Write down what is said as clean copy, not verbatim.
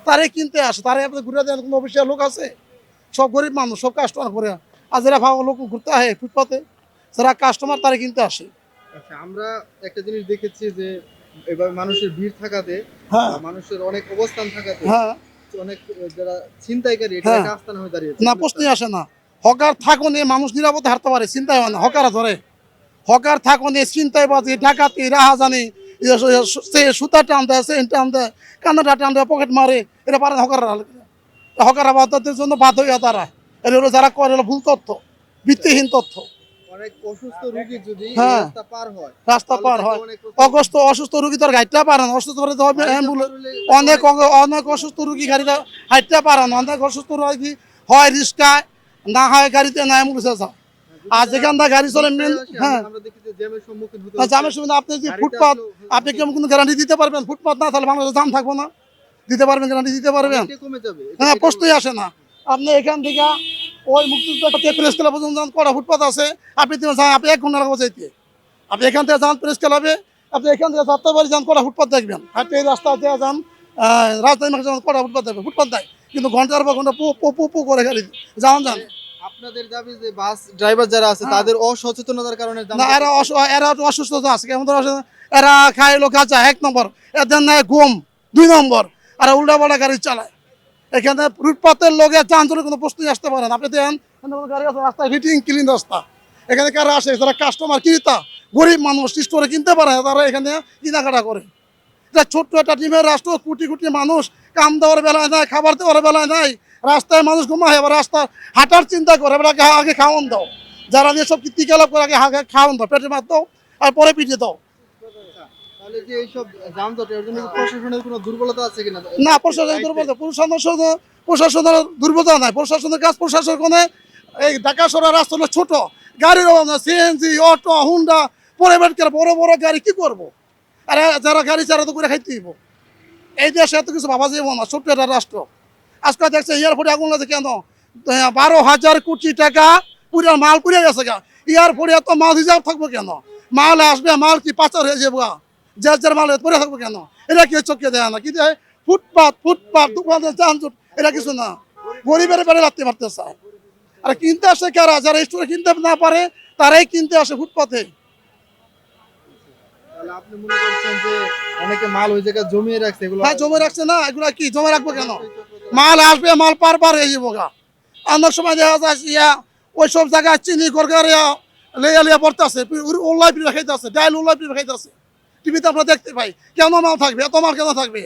তারাই কিনতে আসে। তারাই আপনাদের ঘুরে দেন, কোনো অফিসিয়াল লোক আছে? সব গরিব মানুষ, সব কাস্টমার করে। আর যারা ভালো লোক ঘুরতে আসে ফুটপাতে, যারা কাস্টমার তারা কিনতে আসে। আচ্ছা, আমরা একটা জিনিস দেখেছি যে এবার মানুষের ভিড় থাকাতে হ্যাঁ, বা মানুষের অনেক অবস্থান থাকাতে হ্যাঁ, অনেক যারা ছিনতাইকারী এটা হ্যাঁ। একটা আস্তানা হয়ে দাঁড়িয়েছে না, গুলিস্তান। প্রশ্নই আসে না। হকার থাকো নিয়ে মানুষ নিরাপদে হারতে পারে, চিন্তাই হয় না। হকারা ধরে, হকার থাকো নিয়ে চিন্তাইবাজি, ডাকাতি, রাহাজানি, সুতা টান দেয়, চেইন টান দেয়, কান্নাটা টান দেয়, পকেট মারে, এটা পারে না হকাররা। হকাররা বাধ্যতার জন্য বাধ্য হইয়া তারা। এটা হলো যারা করে, হলো ভুল তথ্য, ভিত্তিহীন তথ্য। অনেক অসুস্থ রোগী যদি এই হ্যাঁ, রাস্তা পার হয় রাস্তা তাহলে পার তাকে হয়। অনেক অসুস্থ রুগী তো আর হাঁটতে পারে না, অসুস্থ করে তো হবে গাড়িতে অ্যাম্বুলেন্স। পার হলে অনেক অনেক অসুস্থ রুগী গাড়িতে হাঁটতে পারে না, অনেক অসুস্থ রুগী হয় রিক্সায়, না হয় গাড়িতে, না অ্যাম্বুলেন্সে যায়। যদি আর তারা যেখান থেকে গাড়ি চলে রিকশায় মেন, আসে, হ্যাঁ, আমরা দেখি যে জ্যামের সম্মুখীন হতে না হচ্ছে। জামের সুবিধা। আপনি যে গাড়িতে ফুটপাত, আসলেও আপনি কেমন কোনো গ্যারান্টি দিতে পারবেন? ফুটপাত না তাহলে বাংলাদেশে জাম থাকবো না? দিতে পারবেন? গ্যারান্টি দিতে পারবেন? অনেকটাই কমে যাবে হ্যাঁ, প্রশ্নই আসে না। আপনি এখান থেকে ওই মুক্তিযুদ্ধ প্রেস ক্লাব পর্যন্ত যান, কড়া ফুটপাত আছে। আপনি যান, আপনি 1 ঘন্টা লাগবে যাইতে। আপনি এখান থেকে যান প্রেস ক্লাবে, আপনি এখান থেকে যাত্রাবাড়ি যান, কড়া ফুটপাত দেখবেন। আপনি এই রাস্তা দিয়ে যান রাজধানী মার্কেট যান, কড়া ফুটপাত দেখবেন। ফুটপাত দেয় কিন্তু ঘন্টার পর ঘন্টা পু পু পু পু করে গাড়ি যান যান। আপনাদের দাবি যে বাস ড্রাইভার যারা আছে হ্যাঁ। তাদের অসচেতনতার কারণে না, এরা তো অসুস্থতা আছে, কেমন ধরো আছে, এরা খায় লোক আছে 1 নম্বর, এদের নাই ঘুম 2 নম্বর, আর উল্টা পাল্টা গাড়ি চালায়। এখানে ফুটপাতের লোকে যানজনের কোনো প্রশ্নই আসতে পারে না। আপনি দেখেন গাড়ি আছে, রাস্তায় রিটিং ক্লিন রাস্তা। এখানে কারা আসে? যারা কাস্টমার, ক্রেতা, গরিব মানুষ স্টোরে কিনতে পারে না, তারা এখানে কেনাকাটা করে। এটা ছোট্ট একটা টিমের রাষ্ট্র, কোটি কোটি মানুষ কাম দেওয়ার বেলায় নাই, খাবার দেওয়ার বেলায় নাই, রাস্তায় মানুষ ঘুমায়, এবার রাস্তা হাঁটার চিন্তা করে। এবার আগে খাওয়ান দাও, যারা দিয়ে সব কীর্তিকলাপ করে, আগে খাওয়ান দাও, পেটে মার দাও, আর পরে পিটিয়ে দাও। তাহলে যে এইসব যানজট এর জন্য কি প্রশাসনের কোনো দুর্বলতা আছে কিনা? না, প্রশাসন দুর্বলতা, প্রশাসনের দুর্বলতা নাই। প্রশাসনের কাজ, প্রশাসন কোনে এই ঢাকা শহরের রাস্তা হলো ছোট, গাড়ির অভাব না, CNG, auto, Honda, private car, বড় বড় গাড়ি কি করবো? আর যারা গাড়ি চারা তো করে খাইতে দিব। এই দেশে এত কিছু ভাবা যাবো না, ছোট্ট একটা রাষ্ট্র। আজকে দেখছে এয়ারপোর্টে আগুন লাগছে কেন? 12,000 কোটি টাকা পুরা মাল পুড়ে গেছে গা। এয়ারপোর্টে এত মাল হিসাব থাকবো কেন? মাল আসবে, মাল কি পাচার হয়ে যাবো গা? যার মাল পড়ে থাকবো কেন? এটা কি চোখে দেয় না? কি দেয়? ফুটপাত দোকানের যানজট, এটা কিছু না। গরিবের বেড়ে রাখতে পারতে চায়। আর কিনতে আসে কারা? যারা স্টোরে কিনতে না পারে তারাই কিনতে আসে ফুটপাতে। তাহলে আপনি মনে করছেন যে অনেকে মাল ওই জায়গায় জমিয়ে রাখছে এগুলো? হ্যাঁ, জমে রাখছে না, এগুলা কি জমে রাখবো কেন? মাল আসবে, মাল পার হয়ে যাবো গা। অনেক সময় দেখা যায় ওই সব জায়গায় চিনি করকারে লেয়া লিয়া পড়তেছে, উল্লাই পিড়ে খাইতে আছে, ডাইল উল্লাই পিড়ে খাইতে আছে। টিভিতে আমরা দেখতে পাই। কেন মাল থাকবে? এত মাল কেন থাকবে?